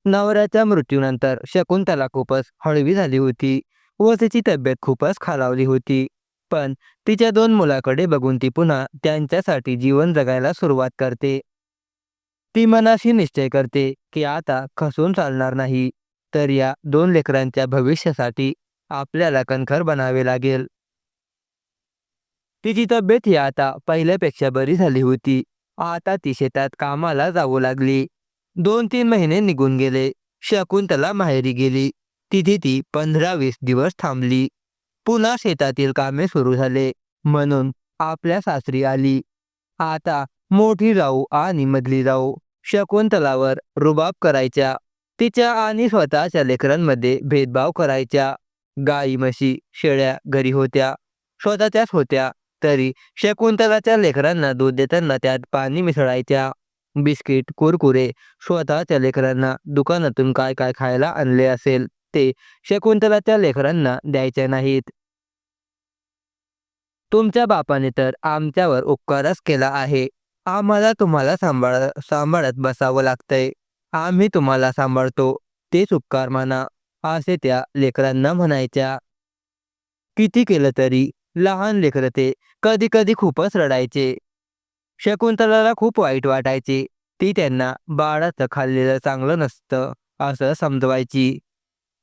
नवऱ्याच्या मृत्यूनंतर शकुंतला खूपच हळवी झाली होती व तिची तब्येत खूपच खालावली होती. पण तिच्या 2 मुलाकडे बघून ती पुन्हा त्यांच्यासाठी जीवन जगायला सुरुवात करते. ती मनाशी निश्चय करते की आता खचून चालणार नाही, तर या 2 लेकरांच्या भविष्यासाठी आपल्याला कणखर बनावे लागेल. तिची तब्येत ही आता पहिल्यापेक्षा बरी झाली होती. आता ती शेतात कामाला जाऊ लागली. 2-3 महिने निघून गेले. शकुंतला माहेरी गेली. तिथे ती 15-20 दिवस थांबली. पुन्हा शेतातील कामे सुरू झाले म्हणून आपल्या सासरी आली. आता मोठी जाऊ आणि मधली जाऊ शकुंतलावर रुबाब करायच्या. तिच्या आणि स्वतःच्या लेकरांमध्ये भेदभाव करायच्या. गाई म्हशी शेळ्या घरी होत्या, स्वतःच्याच होत्या, तरी शकुंतलाच्या लेकरांना दूध देताना त्यात पाणी मिसळायच्या. बिस्किट कुरकुरे स्वतःच्या लेकरांना दुकानातून काय काय खायला आणले असेल ते शकुंतलाच्या लेकरांना द्यायच्या नाहीत. तुमच्या बापाने तर आमच्यावर उपकारच केला आहे. आम्हाला तुम्हाला सांभाळत बसावं लागतंय. आम्ही तुम्हाला सांभाळतो, तेच उपकार माना, असे त्या लेकरांना म्हणायच्या. किती केलं तरी लहान लेकरं ते कधी कधी खूपच रडायचे. शकुंतलाला खूप वाईट वाटायचे. ती त्यांना बाळाचं खाल्लेलं चांगलं नसतं असं समजवायची.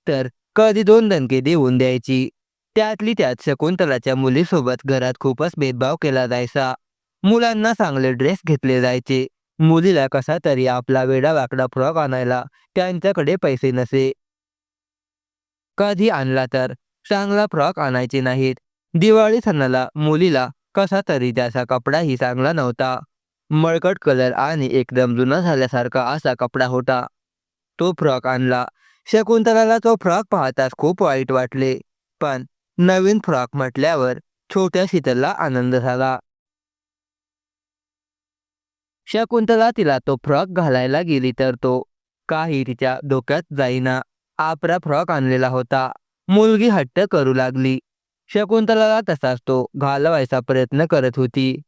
तर कधी 2 दणके देऊन द्यायची. त्यातली त्यात शकुंतलाच्या मुलीसोबत घरात खूपच भेदभाव केला जायचा. मुलांना चांगले ड्रेस घेतले जायचे. मुलीला कसा तरी आपला वेडावाकडा फ्रॉक आणायला त्यांच्याकडे पैसे नसे. कधी आणला तर चांगला फ्रॉक आणायचे नाहीत. दिवाळी सणाला मुलीला कसा तरी त्याचा कपडाही चांगला नव्हता. मळकट कलर आणि एकदम जुना झाल्यासारखा असा कपडा होता. तो फ्रॉक आणला. शकुंतलाला तो फ्रॉक पाहताच खूप वाईट वाटले. पण नवीन फ्रॉक म्हटल्यावर छोट्या शीतलला आनंद झाला. शकुंतला तिला तो फ्रॉक घालायला गेली तर तो काही तिच्या डोक्यात जाईना. आपला फ्रॉक आणलेला होता. मुलगी हट्ट करू लागली. शकुंतलाला तसाच तो घालवायचा प्रयत्न करत होती.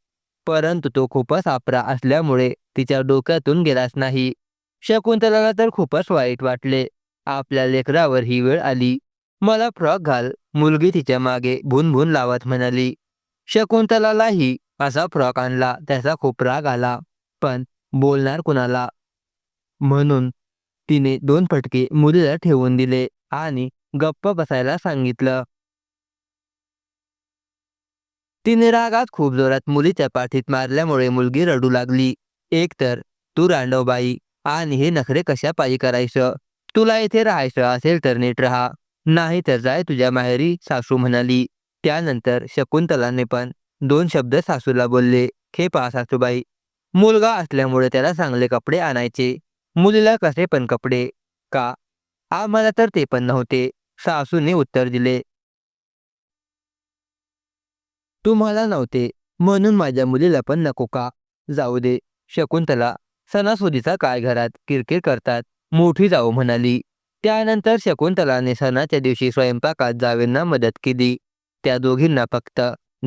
परंतु तो खूपच आपरा असल्यामुळे तिच्या डोक्यातून गेलाच नाही. शकुंतलाला तर खूपच वाईट वाटले. आपल्या लेकरावर ही वेळ आली. मला फ्रॉक घाल, मुलगी तिच्या मागे भुनभुन लावत म्हणाली. शकुंतलालाही असा फ्रॉक आणला त्याचा खूप राग आला. पण बोलणार कुणाला, म्हणून तिने 2 फटके मुलीला ठेवून दिले आणि गप्प बसायला सांगितलं. तिने रागात खूप जोरात मुलीच्या पाठीत मारल्यामुळे मुलगी रडू लागली. एकतर तू रांडवबाई आणि हे नखरे कशापायी करायचं? तुला इथे राहायचं असेल तर नीट राहा, नाही तर जाय तुझ्या माहेरी, सासू म्हणाली. त्यानंतर शकुंतलाने पण 2 शब्द सासूला बोलले. हे पहा सासूबाई, मुलगा असल्यामुळे त्याला चांगले कपडे आणायचे. मुलीला कसे पण कपडे का? आम्हाला तर ते पण नव्हते. सासूने उत्तर दिले. तुम्हाला नव्हते म्हणून माझ्या मुलीला पण नको का? जाऊ दे. शकुंतला, सणासुदीचा काय घरात किरकिर करतात, मोठी जाऊ म्हणाली. त्यानंतर शकुंतलाने सणाच्या दिवशी स्वयंपाकात जावेंना मदत केली. त्या दोघींना फक्त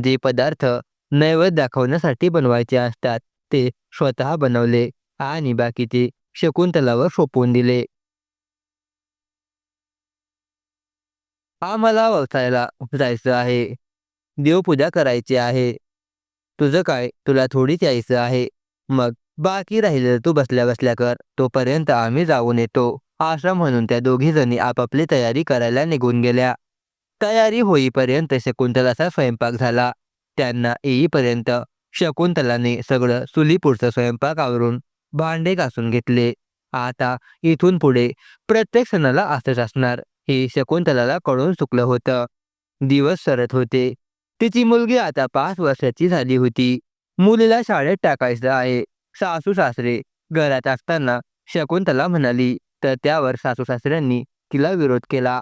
जे पदार्थ नैवेद्य दाखवण्यासाठी बनवायचे असतात ते स्वतः बनवले आणि बाकीचे शकुंतलावर सोपवून दिले. आम्हाला व्यवसायाला जायचं आहे, देवपूजा करायची आहे. तुझं काय, तुला थोडीच यायचं आहे? मग बाकी राहिलेलं तू बसल्या बसल्या कर, तोपर्यंत आम्ही जाऊन येतो, असं म्हणून त्या दोघी जणी आपापली तयारी करायला निघून गेल्या. तयारी होईपर्यंत शकुंतलाचा स्वयंपाक झाला. त्यांना येईपर्यंत शकुंतलाने सगळं चुलीपुरतं स्वयंपाक आवरून भांडे घासून घेतले. आता इथून पुढे प्रत्येक सणाला असंच असणार हे शकुंतलाला कळून चुकलं होतं. दिवस सरत होते. तिची मुलगी आता 5 वर्षाची झाली होती. मुलीला शाळेत टाकायचं आहे. सासू सासरे घरात असताना शकुंतला म्हणाली, तर त्यावर सासू सासऱ्यांनी तिला विरोध केला.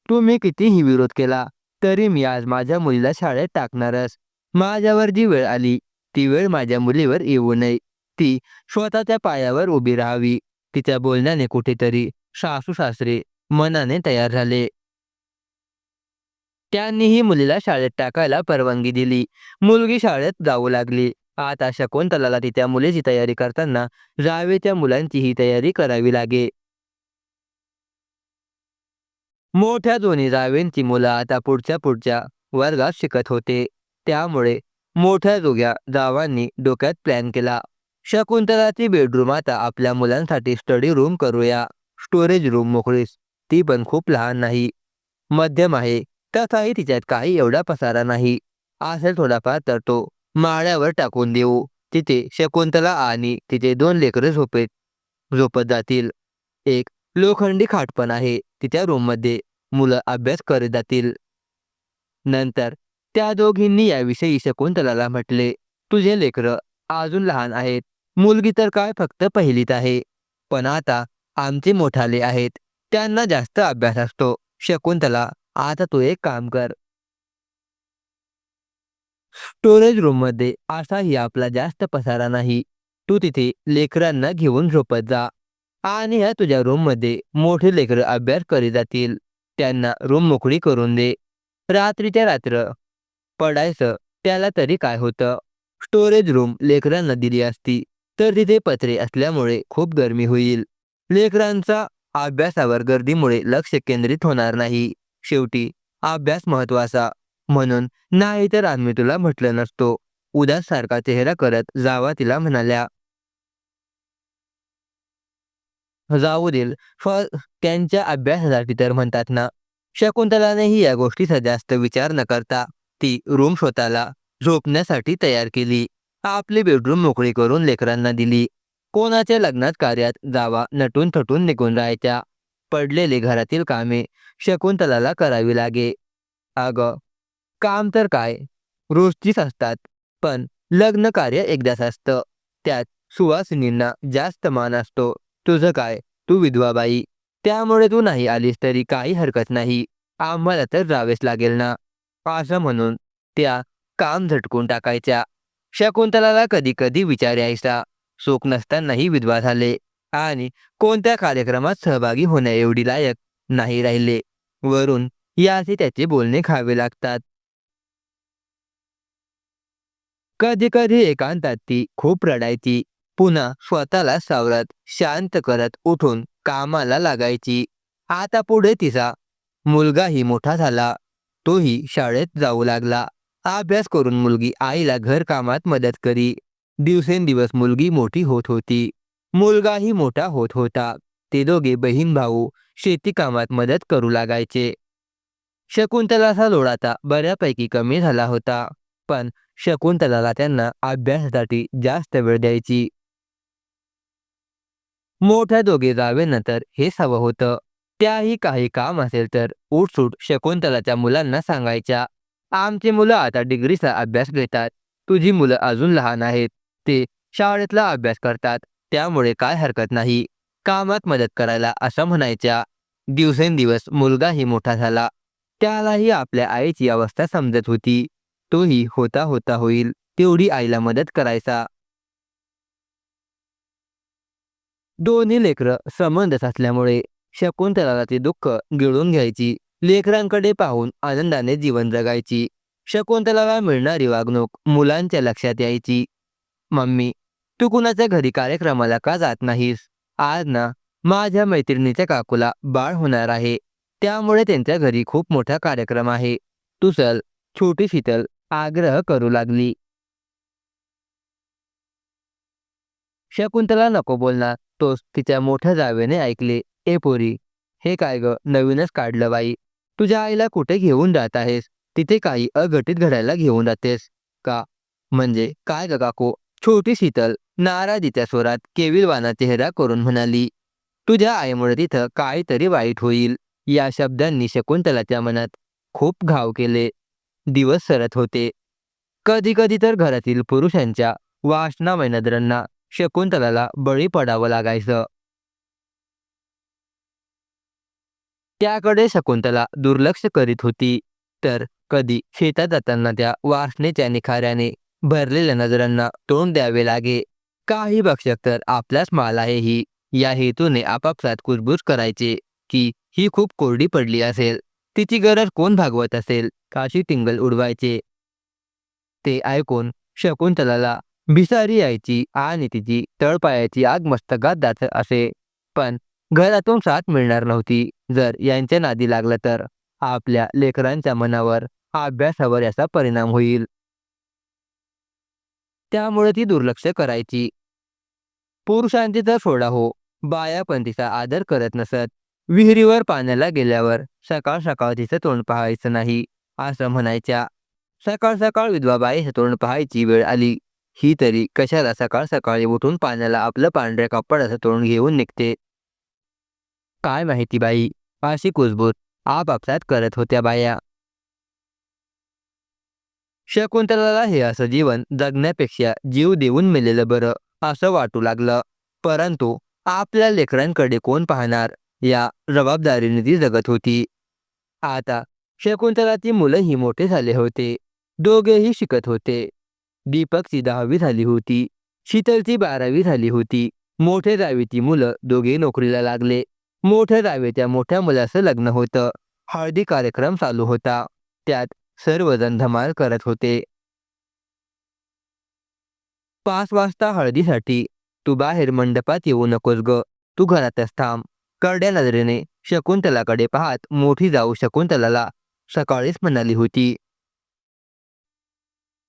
तुम्ही कितीही विरोध केला तरी मी आज माझ्या मुलीला शाळेत टाकणारच. माझ्यावर जी वेळ आली ती वेळ माझ्या मुलीवर येऊ नये. ती स्वतःच्या पायावर उभी राहावी. तिच्या बोलण्याने कुठेतरी सासू सासरे मनाने तयार झाले. त्यांनीही मुलीला शाळेत टाकायला परवानगी दिली. मुलगी शाळेत जाऊ लागली. आता शकुंतलाला तिच्या मुलीची तयारी करताना जावेच्या मुलांचीही तयारी करावी लागे. मोठ्या दोन्ही जावेंची मुलं आता पुढच्या वर्गात शिकत होते. त्यामुळे मोठ्या दोघ्या जावांनी डोक्यात प्लॅन केला. शकुंतलाची बेडरूम आता आपल्या मुलांसाठी स्टडी रूम करूया. स्टोरेज रूम मोकळीच. ती पण खूप लहान नाही, मध्यम आहे. तसाही तिच्यात काही एवढा पसारा नाही. असेल थोडाफार तर तो माळ्यावर टाकून देऊ. तिथे शकुंतला आणि तिचे 2 लेकरं झोपत जातील. एक लोखंडी खाट पण आहे तिच्या रूममध्ये. मुलं अभ्यास करत जातील. नंतर त्या दोघींनी याविषयी शकुंतलाला म्हटले, तुझे लेकरं अजून लहान आहेत. मुलगी तर काय फक्त पहिलीत आहे. पण आता आमचे मोठाले आहेत. त्यांना जास्त अभ्यास असतो. शकुंतला, आता तू एक काम कर. स्टोरेज रूममध्ये असाही आपला जास्त पसारा नाही. तू तिथे लेकरांना घेऊन झोपत जा. आणि ह्या तुझ्या रूममध्ये मोठे लेकरं अभ्यास करीत जातील. त्यांना रूम मोकळी करून दे. रात्रीच्या रात्र पडायचं त्याला तरी काय होतं. स्टोरेज रूम लेकरांना दिली असती तर तिथे पत्रे असल्यामुळे खूप गरमी होईल. लेकरांचा अभ्यासावर गर्दीमुळे लक्ष केंद्रित होणार नाही. शेवटी अभ्यास महत्वाचा. म्हणून नाही तर आम्ही तुला म्हटलं नसतो. उदास सारखा चेहरा करत जावा तिला म्हणाल्या. जाऊ देल. त्यांच्या अभ्यासासाठी तर म्हणतात ना. शकुंतलानेही या गोष्टीचा जास्त विचार न करता ती रूम स्वतःला झोपण्यासाठी तयार केली. आपली बेडरूम मोकळी करून लेकरांना दिली. कोणाच्या लग्नात कार्यात जावा नटून थटून निघून राहायच्या. पडलेली घरातील कामे शकुंतलाला करावी लागे. अगं, काम तर काय रोजचीच असतात. पण लग्न कार्य एकदाच असतं. त्यात सुवासिनींना जास्त मान असतो. तुझं काय, तू विधवा बाई. त्यामुळे तू नाही आलीस तरी काही हरकत नाही. आम्हाला तर जावेच लागेल ना. असं म्हणून त्या काम झटकून टाकायच्या. शकुंतलाला कधी कधी विचार यायचा. सुख नसतानाही विधवा झाले आणि कोणत्या कार्यक्रमात सहभागी होण्याएवढी लायक नाही राहिले. वरून याचे त्याचे बोलणे खावे लागतात. कधी कधी एकांतात ती खूप रडायची. पुन्हा स्वतःला सावरत शांत करत उठून कामाला लागायची. आता पुढे तिचा मुलगाही मोठा झाला. तोही शाळेत जाऊ लागला. अभ्यास करून मुलगी आईला घरकामात मदत करी. दिवसेंदिवस मुलगी मोठी होत होती. मुलगाही मोठा होत होता. ते दोघे बहीण भाऊ शेती कामात मदत करू लागायचे. शकुंतलाचा लोड आता बऱ्यापैकी कमी झाला होता. पण शकुंतलाला त्यांना अभ्यासासाठी जास्त वेळ द्यायची. मोठ्या दोघे जावेनंतर हेच हवं होतं. त्याही काही काम असेल तर उठसूट शकुंतलाच्या मुलांना सांगायच्या. आमची मुलं आता डिग्रीचा अभ्यास घेतात. तुझी मुलं अजून लहान आहेत. ते शाळेतला अभ्यास करतात. त्यामुळे काय हरकत नाही. कामात मदत करायला असं म्हणायच्या. दिवसेंदिवस मुलगाही मोठा झाला. त्यालाही आपल्या आईची अवस्था समजत होती. तोही होता होता होईल तेवढी आईला मदत करायचा. दोन्ही लेकरं संबंधच असल्यामुळे शकुंतलाला ते दुःख गिळून घ्यायची. लेकरांकडे पाहून आनंदाने जीवन जगायची. शकुंतलाला मिळणारी वागणूक मुलांच्या लक्षात यायची. मम्मी, तू कुणाच्या घरी कार्यक्रमाला का जात नाहीस? आज ना माझ्या मैत्रिणीच्या काकूला बाळ होणार आहे. त्यामुळे त्यांच्या घरी खूप मोठा कार्यक्रम आहे. तू चल. छोटी शीतल आग्रह करू लागली. शकुंतला नको बोलणार तोच तिच्या मोठ्या जावेने ऐकले. ए पोरी, हे काय ग नवीनच काढलं बाई. तुझ्या आईला कुठे घेऊन जात आहेस? तिथे काही अघटित घडायला घेऊन जातेस का? म्हणजे काय ग काकू? छोटी शीतल नाराजीच्या स्वरात केविलवाना चेहरा करून म्हणाली. तुझ्या आईमुळे तिथं काहीतरी वाईट होईल. या शब्दांनी शकुंतलाच्या मनात खूप घाव केले. दिवस सरत होते. कधी कधी तर घरातील पुरुषांच्या वासनामय नजरांना शकुंतलाला बळी पडावं लागायचं. त्याकडे शकुंतला दुर्लक्ष करीत होती. तर कधी शेतात जाताना त्या वासनेच्या निखाऱ्याने भरलेल्या नजरांना तोंड द्यावे लागे. काही भक्षक तर आपलाच माल आहे ही या हेतूने आपापसात कुजबूज करायचे की ही खूप कोरडी पडली असेल. तिची गरज कोण भागवत असेल काशी टिंगल उडवायचे. ते ऐकून शकुंतलाला भिसारी यायची आणि तिची तळपायाची आग मस्तकात जात असे. पण घरातून साथ मिळणार नव्हती. जर यांच्या नादी लागलं तर आपल्या लेकरांच्या मनावर, अभ्यासावर याचा परिणाम होईल. त्यामुळे ती दुर्लक्ष करायची. पुरुषांची तर सोडा हो, बाया पण तिचा आदर करत नसत. विहिरीवर पाण्याला गेल्यावर सकाळ सकाळ तिचं तोंड पाहायचं नाही, असं म्हणायच्या. सकाळ सकाळ विधवा बाईचं तोंड पाहायची वेळ आली. ही तरी कशाला सकाळ सकाळी उठून पाण्याला आपलं पांढऱ्या कपड्याचं तोंड घेऊन निघते. काय माहिती बाई, अशी कुजबूज आपापसात करत होत्या बाया. शकुंतलाला हे असं जीवन जगण्यापेक्षा जीव देऊन मेलेलं बरं असं वाटू लागलं. परंतु आपल्या लेकरांकडे कोण पाहणार या जबाबदारीने ती जगत होती. आता शकुंतलाची मुलंही मोठे झाले होते. दोघेही शिकत होते. दीपकची 10वी झाली होती. शीतलची 12वी झाली होती. मोठे जावेची मुलं दोघे नोकरीला लागले. मोठ्या जावेच्या मोठ्या मुलाचं लग्न होतं. हळदी कार्यक्रम चालू होता. त्यात सर्वजण धमाल करत होते. 5 वाजता हळदीसाठी तू बाहेर मंडपात येऊ नकोस ग, तू घरातच थांब. करड्या नजरेने शकुंतलाकडे पाहत मोठी जाऊ शकुंतलाला सकाळीच म्हणाली होती.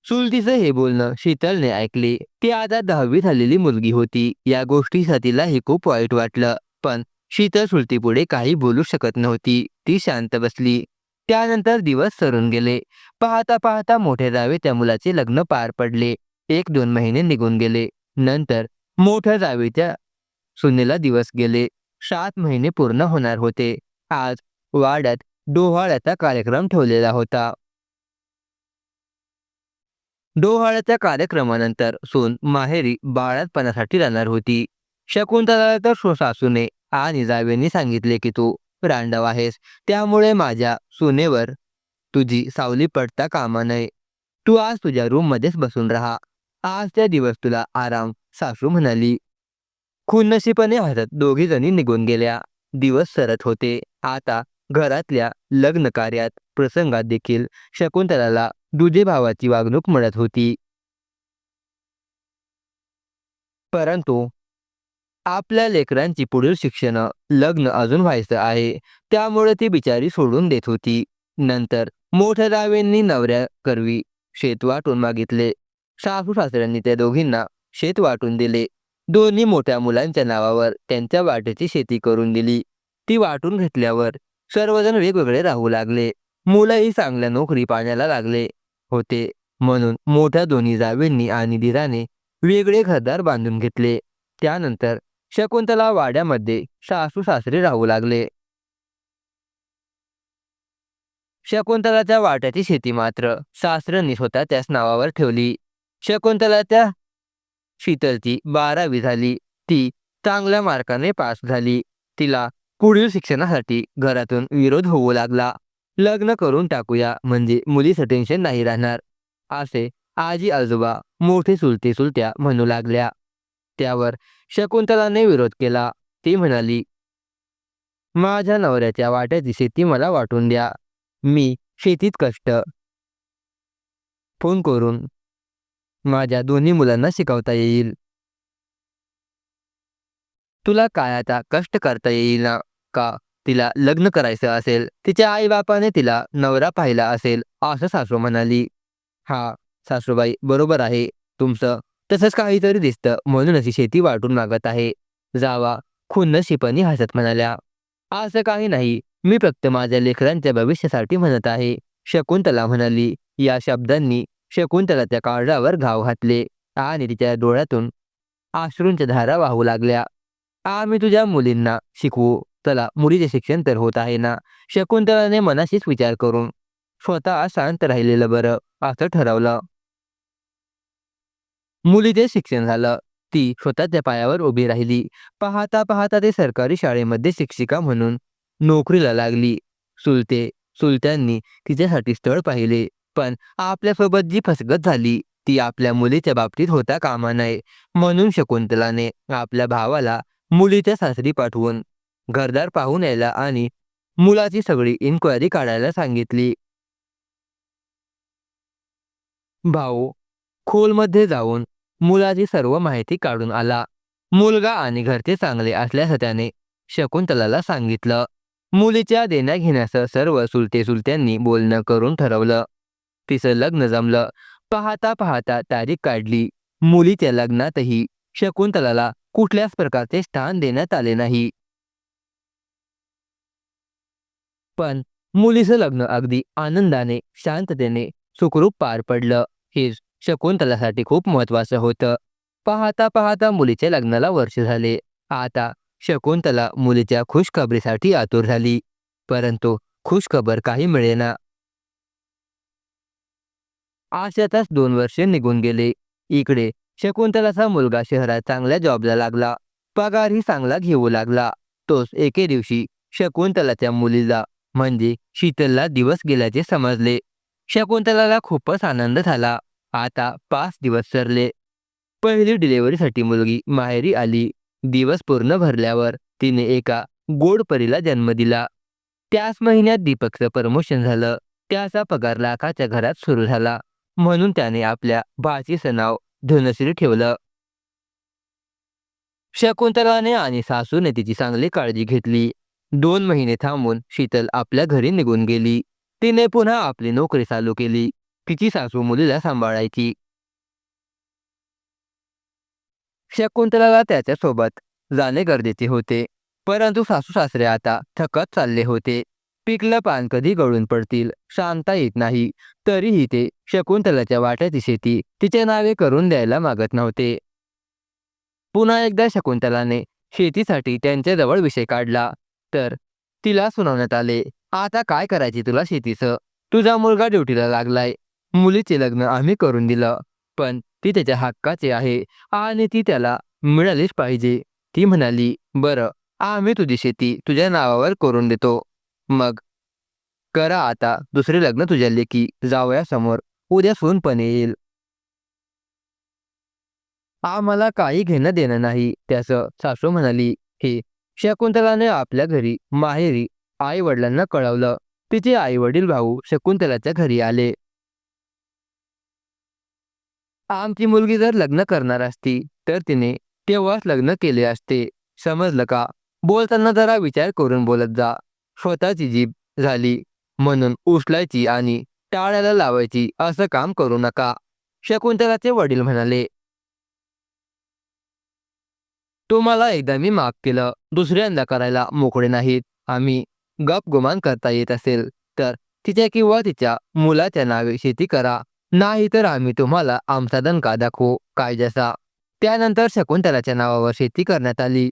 चुलतीचं हे बोलणं शीतलने ऐकले. ती आता 10वी झालेली मुलगी होती. या गोष्टीसाठी तिलाही खूप वाईट वाटलं. पण शीतल चुलतीपुढे काही बोलू शकत नव्हती. ती शांत बसली. त्यानंतर दिवस सरून गेले. पाहता पाहता मोठ्या जावेच्या मुलाचे लग्न पार पडले. 1-2 महिने निघून गेले. नंतर मोठ्या जावेच्या सुनेला दिवस गेले. 7 महिने पूर्ण होणार होते. आज वाड्यात डोहाळ्याचा कार्यक्रम ठेवलेला होता. डोहाळ्याच्या कार्यक्रमानंतर सून माहेरी बाळंतपणासाठी राहणार होती. शकुंतलाला तर सासूने आणि जावेनी सांगितले की तू रांडव आहेस, त्यामुळे माझ्या सुनेवर तुझी सावली पडता कामा नये. तू आज तुझ्या रूममध्येच बसून राहा. आजच्या दिवस तुला आराम, सासू म्हणाली. खुन्नशीपणे हसत दोघी जणी निघून गेल्या. दिवस सरत होते. आता घरातल्या लग्न कार्यात प्रसंगात देखील शकुंतलाला दुजे भावाची वागणूक मिळत होती. परंतु आपल्या लेकरांची पुढील शिक्षण, लग्न अजून व्हायचं आहे, त्यामुळे ती बिचारी सोडून देत होती. नंतर मोठ्या जावेंनी नवऱ्याकरवी शेत वाटून मागितले. सासू सासऱ्यांनी त्या दोघींना शेत वाटून दिले. दोन्ही मोठ्या मुलांच्या नावावर त्यांच्या वाट्याची शेती करून दिली. ती वाटून घेतल्यावर सर्वजण वेगवेगळे राहू लागले. मुलंही चांगल्या नोकरी पाण्याला लागले होते. म्हणून मोठ्या दोन्ही जावेंनी आणि दिराने वेगळे घरदार बांधून घेतले. त्यानंतर शकुंतला वाड्यामध्ये सासू सासरे राहू लागले. शकुंतलाच्या वाट्याची शेती मात्र सासऱ्यांनी स्वतः त्याच नावावर ठेवली. शकुंतलाच्या शीतलची 12वी झाली. ती चांगल्या मार्काने पास झाली. तिला पुढील शिक्षणासाठी घरातून विरोध होऊ लागला. लग्न करून टाकूया म्हणजे मुलीचं टेन्शन नाही राहणार, असे आजी आजोबा, मोठे चुलते चुलत्या म्हणू लागल्या. त्यावर शकुंतलाने विरोध केला. ती म्हणाली, माझ्या नवऱ्याच्या वाट्याची शेती मला वाटून द्या. मी शेतीत कष्ट फोन करून माझ्या दोन्ही मुलांना शिकवता येईल. तुला काय आता कष्ट करता येईल ना? का तिला लग्न करायचं असेल, तिच्या आईबापाने तिला नवरा पाहिला असेल, असं सासू म्हणाली. हा सासूबाई, बरोबर आहे तुमचं. तसंच काहीतरी दिसतं म्हणूनच ही शेती वाटून मागत आहे. जावा खुन्नशीपणे हसत म्हणाल्या. असं काही नाही, मी फक्त माझ्या लेकरांच्या भविष्यासाठी म्हणत आहे, शकुंतला म्हणाली. या शब्दांनी शकुंतलाच्या काळजावर घाव घातले आणि तिच्या डोळ्यातून अश्रूंच्या धारा वाहू लागल्या. आम्ही तुझ्या मुलींना शिकवू. चला, मुलीचे शिक्षण तर होत आहे ना. शकुंतलाने मनाशीच विचार करून स्वतः शांत राहिलेलं बरं असं ठरवलं. मुलीचे शिक्षण झालं. ती स्वतःच्या पायावर उभी राहिली. पाहता पाहता ते सरकारी शाळेमध्ये शिक्षिका म्हणून नोकरीला लागली. चुलते चुलत्यांनी तिच्यासाठी स्थळ पाहिले, पण आपल्यासोबत जी फसगत झाली ती आपल्या मुलीच्या बाबतीत होता कामा नये. म्हणून शकुंतलाने आपल्या भावाला मुलीच्या सासरी पाठवून घरदार पाहून यायला आणि मुलाची सगळी इन्क्वायरी काढायला सांगितली. भाऊ खोलमध्ये जाऊन मुलाची सर्व माहिती काढून आला. मुलगा आणि घरचे चांगले असल्यास त्याने शकुंतलाला सांगितलं. मुलीच्या देण्याघेण्याचं सर्व चुलत्यांनी बोलणं करून ठरवलं. तिचं लग्न जमलं. पाहता पाहता तारीख काढली. मुलीच्या लग्नातही शकुंतलाला कुठल्याच प्रकारचे स्थान देण्यात आले नाही. पण मुलीचं लग्न अगदी आनंदाने, शांततेने, सुखरूप पार पडलं. हे शकुंतलासाठी खूप महत्वाचं होतं. पाहता पाहता मुलीच्या लग्नाला वर्ष झाले. आता शकुंतला मुलीच्या खुशखबरीसाठी आतुर झाली. परंतु खुशखबर काही मिळेना. अशातच 2 वर्षे निघून गेले. इकडे शकुंतलाचा मुलगा शहरात चांगल्या जॉबला लागला. पगारही चांगला घेऊ लागला. तोच एके दिवशी शकुंतलाच्या मुलीला म्हणजे शीतलला दिवस गेल्याचे समजले. शकुंतलाला खूपच आनंद झाला. आता 5 दिवस सरले. पहिली डिलिव्हरीसाठी मुलगी माहेरी आली. दिवस पूर्ण भरल्यावर तिने एका गोड परीला जन्म दिला. त्याच महिन्यात दीपकचं प्रमोशन झालं. त्याचा पगार लाखाच्या घरात सुरू झाला. म्हणून त्याने आपल्या भाचीचं नाव धनश्री ठेवलं. शकुंतलाने आणि सासूने तिची चांगली काळजी घेतली. 2 महिने थांबून शीतल आपल्या घरी निघून गेली. तिने पुन्हा आपली नोकरी चालू केली. तिची सासू मुलीला सांभाळायची. शकुंतलाला त्याच्यासोबत जाणे गरजेचे होते. परंतु सासू सासरे आता थकत चालले होते. पिकलं पान कधी गळून पडतील सांगता येत नाही. तरीही ते शकुंतलाच्या वाट्याची शेती तिच्या नावे करून द्यायला मागत नव्हते. पुन्हा एकदा शकुंतलाने शेतीसाठी त्यांच्याजवळ विषय काढला तर तिला सुनावण्यात आले, आता काय करायचे तुला शेतीचं? तुझा मुलगा ड्युटीला लागलाय. मुलीचे लग्न आम्ही करून दिलं. पण ती त्याच्या हक्काची आहे आणि ती त्याला मिळालीच पाहिजे. ती म्हणाली, बरं, आम्ही तुझी शेती तुझ्या नावावर करून देतो. मग करा आता दुसरे लग्न तुझ्या लेकी जावयासमोर. उद्या सून पण येईल. आम्हाला काही घेणं देणं नाही त्याचं, सासू म्हणाली. हे शकुंतलाने आपल्या घरी माहेरी आई वडिलांना कळवलं. तिचे आई वडील भाऊ शकुंतलाच्या घरी आले. आमची मुलगी जर लग्न करणार असती तर तिने तेव्हाच लग्न केले असते. समजलं का? बोलताना जरा विचार करून बोलत जा. स्वतःची जीभ झाली म्हणून उचलायची आणि टाळ्याला लावायची असं काम करू नका. शकुंतलाचे वडील म्हणाले, तुम्हाला एकदा मी माफ केलं. दुसऱ्यांदा करायला मोकळे नाहीत. आम्ही गपगुमान करता येत असेल तर तिच्या किंवा तिच्या मुलाच्या नावे शेती करा. नाहीतर आम्ही तुम्हाला आमचा दणका दाखवू कायद्याचा. त्यानंतर शकुंतलाच्या नावावर शेती करण्यात आली.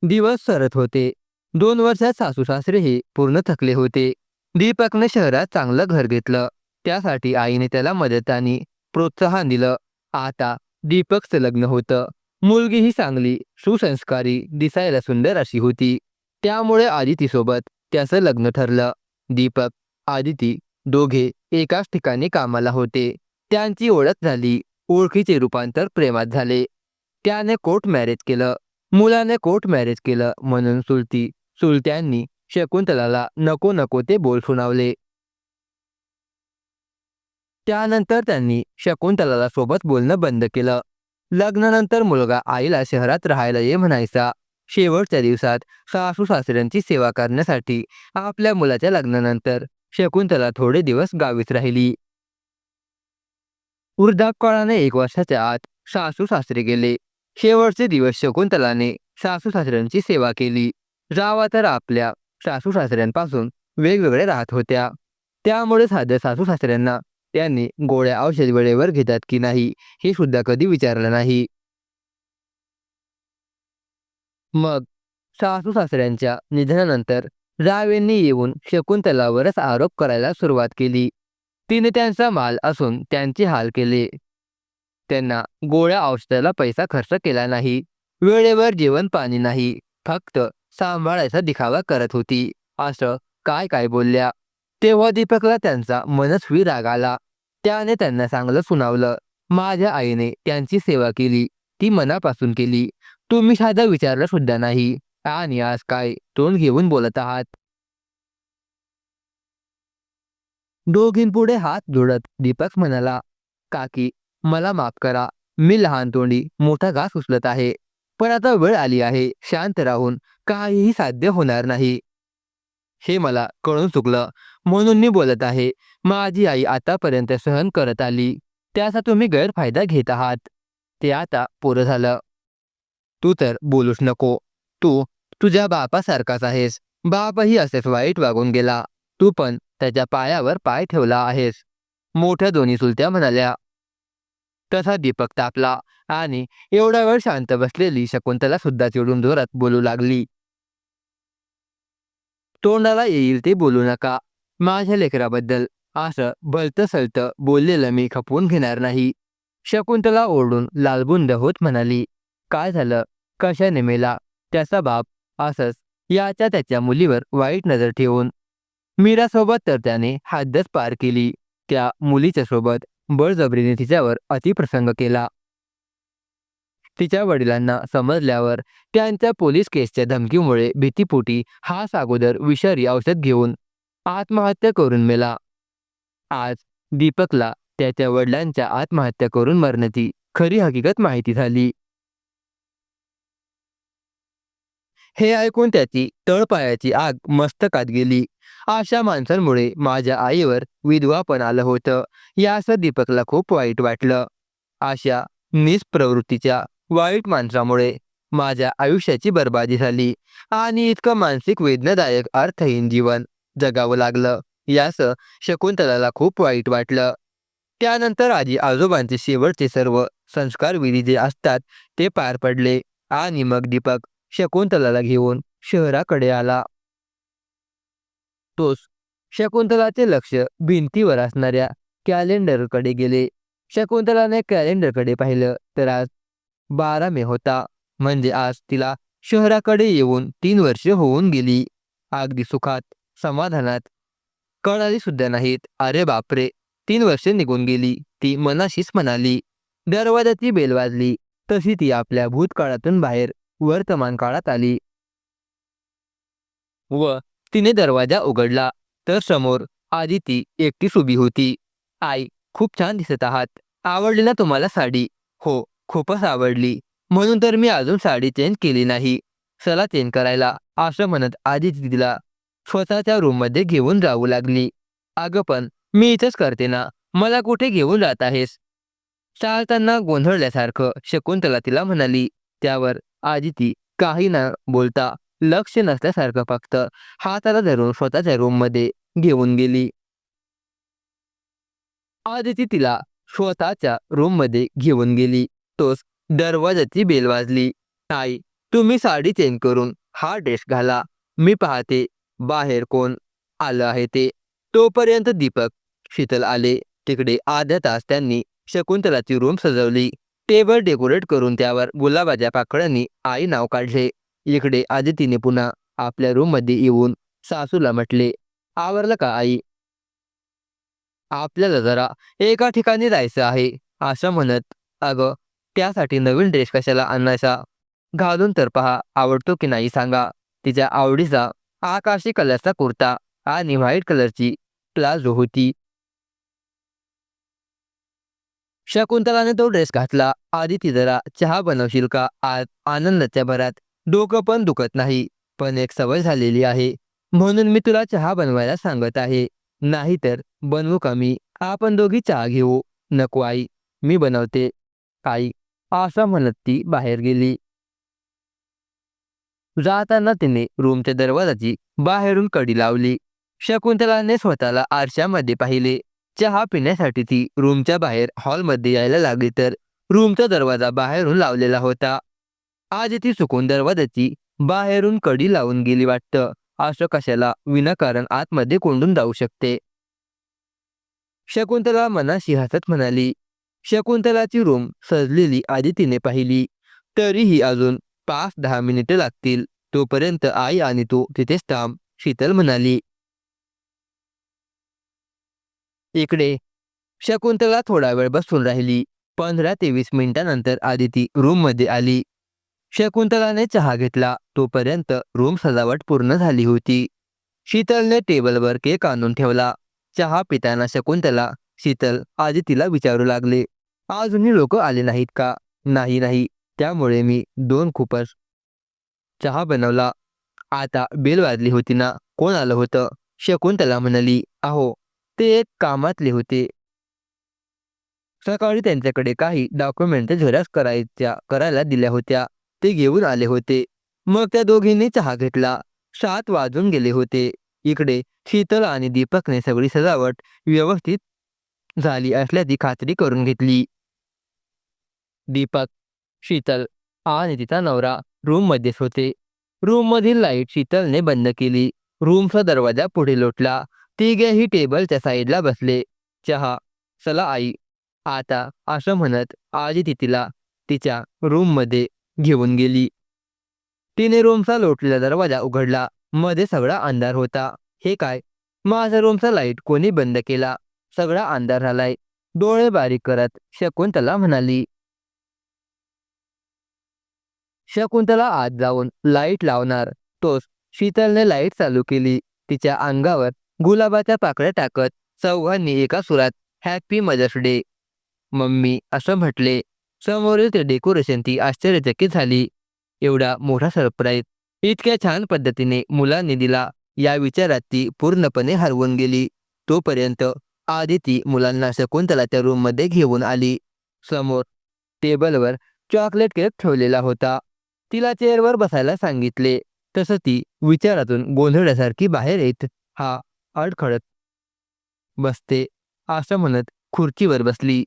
दिवस सरत होते. 2 वर्षात सासू सासरे हे पूर्ण थकले होते. दीपकने शहरात चांगलं घर घेतलं. त्यासाठी आईने त्याला मदत आणि प्रोत्साहन दिलं. आता दीपकचं लग्न होतं. मुलगीही चांगली, सुसंस्कारी, दिसायला सुंदर अशी होती. त्यामुळे आदितीसोबत त्याचं लग्न ठरलं. दीपक, आदिती दोघे एकाच ठिकाणी कामाला होते. त्यांची ओळख झाली. ओळखीचे रूपांतर प्रेमात झाले. त्याने कोर्ट मॅरेज केलं. मुलाने कोर्ट मॅरेज केलं म्हणून चुलत्यांनी शकुंतलाला नको नको ते बोल सुनावले. त्यानंतर त्यांनी शकुंतलाला सोबत बोलणं बंद केलं. लग्नानंतर मुलगा आईला शहरात राहायला ये म्हणायचा. शेवटच्या दिवसात सासू सासऱ्यांची सेवा करण्यासाठी आपल्या मुलाच्या लग्नानंतर शकुंतला थोडे दिवस गावीच राहिली. वृद्धापकाळाने 1 वर्षाच्या आत सासू सासरे गेले. शेवटचे दिवस शकुंतलाने सासू सासऱ्यांची सेवा केली. जावा तर आपल्या सासू सासऱ्यांपासून वेगवेगळे राहत होत्या. त्यामुळे साध्या सासू सासऱ्यांना त्यांनी गोळ्या औषध वेळेवर घेतात की नाही हे सुद्धा कधी विचारलं नाही. मग सासू सासऱ्यांच्या निधनानंतर जावेंनी येऊन शकुंतलावरच आरोप करायला सुरुवात केली. तिने त्यांचा माल असून त्यांचे हाल केले. त्यांना गोळ्या औषधाला पैसा खर्च केला नाही. वेळेवर जेवण पाणी नाही. फक्त सांभाळायचा दिखावा करत होती असं काय काय बोलल्या. तेव्हा दीपकला त्यांचा मनस्वी राग आला. त्याने त्यांना चांगलं सुनावलं. माझ्या आईने त्यांची सेवा केली. ती मनापासून केली. तुम्ही साधा विचारलं सुद्धा नाही आणि आज काय तोंड घेऊन बोलत आहात? दोघींपुढे हात जोडत दीपक म्हणाला, काकी मला माफ करा. मी लहान तोंडी मोठा घास उचलत आहे. पण आता वेळ आली आहे. शांत राहून काहीही साध्य होणार नाही. हे मला कळून चुकलं, म्हणून मी बोलत आहे. माझी आई आतापर्यंत सहन करत आली, त्याचा तुम्ही गैरफायदा घेत आहात. ते आता पुरं झालं. तू तर बोलूच नको. तू तुझ्या बापासारखाच आहेस. बापही असेच वाईट वागून गेला. तू पण त्याच्या पायावर पाय ठेवला आहेस. मोठ्या दोन्ही चुलत्या म्हणाल्या. तसा दीपक तापला आणि एवढा वेळ शांत बसलेली शकुंतला सुद्धा चिडून जोरात बोलू लागली. तोंडाला येईल ते बोलू नका. माझ्या लेकराबद्दल असं भलतं सलतं बोललेलं मी खपवून घेणार नाही. शकुंतला ओरडून लालबुंद होत म्हणाली. काय झालं? कशाने मेला? त्याचा बाप असंच याच्या त्याच्या मुलीवर वाईट नजर ठेवून. मीरासोबत तर त्याने हद्दच पार केली. त्या मुलीच्या सोबत बळजबरीने तिच्यावर अतिप्रसंग केला. तिच्या वडिलांना समजल्यावर त्यांच्या पोलीस केसच्या धमकीमुळे भीतीपोटी हाच अगोदर विषारी औषध घेऊन आत्महत्या करून मेला. आज दीपकला त्याच्या वडिलांच्या आत्महत्या करून मरण्याची खरी हकीकत माहिती झाली. हे ऐकून त्याची तळपायाची आग मस्तकात गेली. अशा माणसांमुळे माझ्या आईवर विधवा पण आलं होतं, याचं दीपकला खूप वाईट वाटलं. अशा नीच प्रवृत्तीच्या वाईट माणसामुळे माझ्या आयुष्याची बर्बादी झाली आणि इतकं मानसिक वेदनादायक अर्थहीन जीवन जगावं लागलं, याचं शकुंतलाला खूप वाईट वाटलं. त्यानंतर आजी आजोबांचे शेवटचे सर्व संस्कार विधी जे असतात ते पार पडले आणि मग दीपक शकुंतलाला घेऊन शहराकडे आला. तोच शकुंतलाचे लक्ष भिंतीवर असणाऱ्या कॅलेंडरकडे गेले. शकुंतलाने कॅलेंडरकडे पाहिलं तर आज 12 मे होता. म्हणजे आज तिला शहराकडे येऊन 3 वर्षे होऊन गेली. अगदी सुखात समाधानात कळाली सुद्धा नाहीत. अरे बापरे, 3 वर्षे निघून गेली, ती मनाशीच म्हणाली. दरवाजाची बेल वाजली तशी ती आपल्या भूतकाळातून बाहेर वर्तमान काळात आली व तिने दरवाजा उघडला तर समोर आदिती एकटीच उभी होती. आई, खूप छान दिसत आहात. आवडली ना तुम्हाला साडी? हो, खूपच आवडली. म्हणून तर मी अजून साडी चेंज केली नाही. चला चेंज करायला, असं म्हणत आदिती तिला स्वतःच्या रूममध्ये घेऊन जाऊ लागली. अगं पण मी इथंच करते ना, मला कुठे घेऊन जात आहेस? चालताना गोंधळल्यासारखं शकुंतला तिला म्हणाली. त्यावर आदिती काही न बोलता लक्ष नसल्यासारखं फक्त हाताला धरून स्वतःच्या रूममध्ये घेऊन गेली. आदिती तिला स्वतःच्या रूममध्ये घेऊन गेली. तोच दरवाजाची बेल वाजली. आई, तुम्ही साडी चेंज करून हा ड्रेस घाला. मी पाहते बाहेर कोण आलं आहे ते. तोपर्यंत दीपक, शीतल आले. तिकडे अर्ध्या तास त्यांनी शकुंतलाची रूम सजवली. टेबल डेकोरेट करून त्यावर गुलाबाच्या पाकळ्यांनी आई नाव काढले. इकडे आदितीने पुन्हा आपल्या रूममध्ये येऊन सासूला म्हटले. आवरलं का आई? आपल्याला जरा एका ठिकाणी जायचं आहे, असं म्हणत. अगं, त्यासाठी नवीन ड्रेस कशाला आणायचा? घालून तर पहा, आवडतो की नाही सांगा. तिच्या आवडीचा आकाशी कलरचा कुर्ता आणि व्हाईट कलरची प्लाझो होती. शकुंतलाने तो ड्रेस घातला. आदिती, जरा चहा बनवशील का? आज आनंदाच्या भरात डोकं पण दुखत नाही, पण एक सवय झालेली आहे, म्हणून मी तुला चहा बनवायला सांगत आहे. नाहीतर बनवू का मी? आपण दोघी चहा घेऊ. नको आई, मी बनवते. आई, असं म्हणत ती बाहेर गेली. जाताना तिने रूमच्या दरवाजाची बाहेरून कडी लावली. शकुंतलाने स्वतःला आरशामध्ये पाहिले. चहा पिण्यासाठी ती रूमच्या बाहेर हॉलमध्ये यायला लागली तर रूमचा दरवाजा बाहेरून लावलेला होता. आज ती चुकून दरवाजाची बाहेरून कडी लावून गेली वाटतं. असं कशाला विनाकारण आतमध्ये कोंडून जाऊ शकते? शकुंतला मनाशी हसत म्हणाली. शकुंतलाची रूम सजलेली आदितीने पाहिली. तरीही अजून 5-10 मिनिटे लागतील. तोपर्यंत आई आणि तू तिथेच थांब, शीतल म्हणाली. इकडे शकुंतला थोडा वेळ बसून राहिली. 15 ते 20 मिनिटांनंतर आदिती रूममध्ये आली. शकुंतलाने चहा घेतला. तोपर्यंत रूम सजावट पूर्ण झाली होती. शीतलने टेबलवर केक आणून ठेवला. चहा पिताना शकुंतला, शीतल आदितीला विचारू लागले. अजूनही लोक आले नाहीत का? नाही नाही, त्यामुळे मी 2 खूपच चहा बनवला. आता बेल वाजली होती ना, कोण आलं होतं? शकुंतला म्हणाली. अहो, ते एक कामातले होते. सकाळी त्यांच्याकडे काही डॉक्युमेंट झेरॉक्स करायला दिल्या होत्या. ते घेऊन आले होते. मग त्या दोघींनी चहा घेतला. 7 वाजून गेले होते. इकडे शीतल आणि दीपकने सगळी सजावट व्यवस्थित झाली असल्याची खात्री करून घेतली. दीपक, शीतल आणि तिचा नवरा रूममध्येच होते. रूममधील लाईट शीतलने बंद केली. रूमचा दरवाजा पुढे लोटला. तिघेही टेबलच्या साईडला बसले. चहा. चला आई. आता असं म्हणत आजी तिला तिच्या रूममध्ये घेऊन गेली. तिने रूमचा लोटलेला दरवाजा उघडला. मध्ये सगळा अंधार होता. हे काय? माझा रूमचा लाईट कोणी बंद केला? सगळा अंधार झालाय. डोळे बारीक करत शकुंतला म्हणाली. शकुंतला आत जाऊन लाईट लावणार तोच शीतलने लाईट चालू केली. तिच्या अंगावर गुलाबाच्या पाकळ्या टाकत चौघांनी एका सुरात हॅपी मदर्स डे मम्मी असं म्हटले. समोरील ते डेकोरेशन ती आश्चर्यचकित झाली. एवढा मोठा सरप्राईज इतक्या छान पद्धतीने मुलांनी दिला या विचारात ती पूर्णपणे हरवून गेली. तोपर्यंत आदिती मुलांना शकुंतलाच्या रूममध्ये घेऊन आली. समोर टेबलवर चॉकलेट केक ठेवलेला होता. तिला चेअरवर बसायला सांगितले. तसं ती विचारातून गोंधळल्यासारखी बाहेर येत हा अडखळत बसते असं म्हणत खुर्चीवर बसली.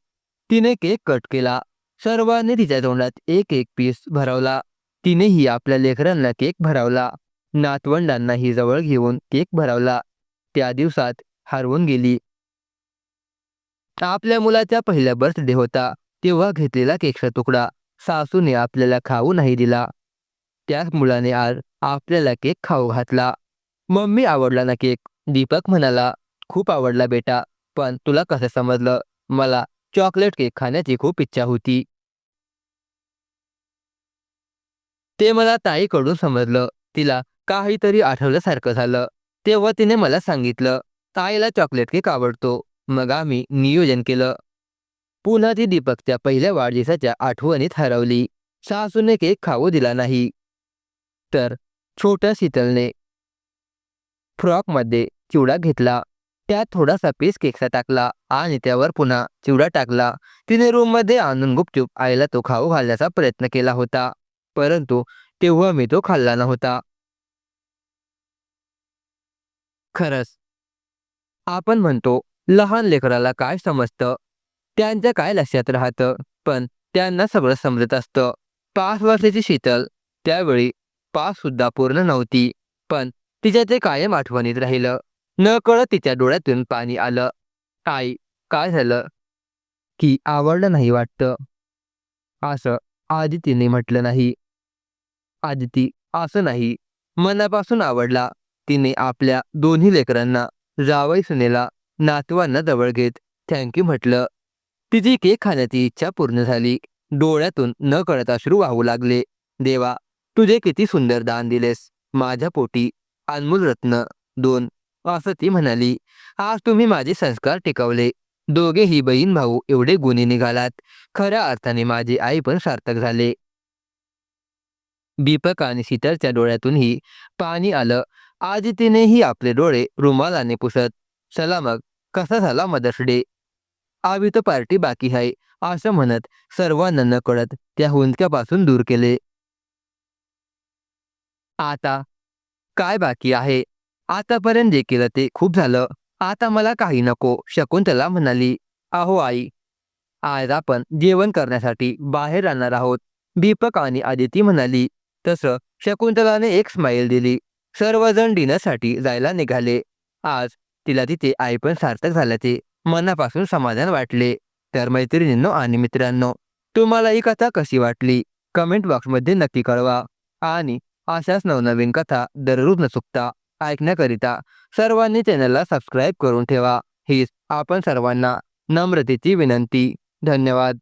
तिने केक कट केला. सर्वांनी तिच्या तोंडात एक एक पीस भरवला. तिनेही आपल्या लेकरांना केक भरवला. नातवंडांनाही जवळ घेऊन केक भरवला. त्या दिवसात हरवून गेली. आपल्या मुलाचा पहिला बर्थडे होता तेव्हा घेतलेला केकचा तुकडा सासूने आपल्याला खाऊ नाही दिला. त्याच मुलाने आज आपल्याला केक खाऊ घातला. मम्मी, आवडला ना केक? दीपक म्हणाला. खूप आवडला बेटा, पण तुला कसं समजलं? मला चॉकलेट केक खाण्याची खूप इच्छा होती. ते मला ताईकडून समजलं. तिला काहीतरी आठवल्यासारखं झालं. तेव्हा तिने मला सांगितलं ताईला चॉकलेट केक आवडतो. मग आम्ही नियोजन केलं. पुन्हा ती दीपकच्या पहिल्या वाढदिवसाच्या आठवणीत हरवली. सासूने केक खाऊ दिला नाही. तर छोट्या शीतलने फ्रॉकमध्ये चिवडा घेतला. त्यात थोडासा पीस केकचा टाकला आणि त्यावर पुन्हा चिवडा टाकला. तिने रूममध्ये आणून गुपचूप आईला तो खाऊ घालण्याचा प्रयत्न केला होता. परंतु तेव्हा मी तो खाल्ला नव्हता. खरंच आपण म्हणतो लहान लेकराला काय समजतं, त्यांच्या काय लक्षात राहतं, पण त्यांना सगळं समजत असतं. 5 वर्षाची शीतल त्यावेळी 5 सुद्धा पूर्ण नव्हती, पण तिच्या ते कायम आठवणीत राहिलं. नकळत तिच्या डोळ्यातून पाणी आलं. आई, काय झालं? की आवडलं नाही वाटतं? असं आदितीने म्हटलं नाही. आदिती, असं नाही. मनापासून आवडला. तिने आपल्या दोन्ही लेकरांना, जावई सुनेला, नातवांना जवळ घेत थँक्यू म्हटलं. तिची केक खाण्याची इच्छा पूर्ण झाली. डोळ्यातून नकळत अश्रू वाहू लागले. देवा, तुझे किती सुंदर दान दिलेस माझ्या पोटी. अनमोल रत्न 2 असं ती म्हणाली. आज तुम्ही माझे संस्कार टिकवले. दोघेही बहीण भाऊ एवढे गुणी निघालात. खऱ्या अर्थाने माझे आई पण सार्थक झाले. दीपक आणि शीतलच्या डोळ्यातूनही पाणी आलं. आदितीनेही आपले डोळे रुमालाने पुसत, चला मग, कसा झाला मदर्स डे? अभी तो पार्टी बाकी आहे असं म्हणत सर्वांना नकळत त्या हुंदक्यापासून दूर केले. आता काय बाकी आहे? आतापर्यंत जे केलं ते खूप झालं. आता मला काही नको, शकुंतला म्हणाली. अहो आई, आज आपण जेवण करण्यासाठी बाहेर राहणार आहोत, दीपक आणि आदिती म्हणाली. तसं शकुंतलाने एक स्माईल दिली. सर्वजण डिनरसाठी जायला निघाले. आज तिला तिथे आई पण सार्थक झाल्याचे मनापासून समाधान वाटले. तर मैत्रिणींनो आणि मित्रांनो, तुम्हाला ही कथा कशी वाटली? कमेंट बॉक्समध्ये नक्की कळवा. आणि अशाच नवनवीन कथा दररोज न चुकता ऐकण्याकरिता सर्वांनी चॅनलला सबस्क्राईब करून ठेवा. हीच आपण सर्वांना नम्रतेची विनंती. धन्यवाद.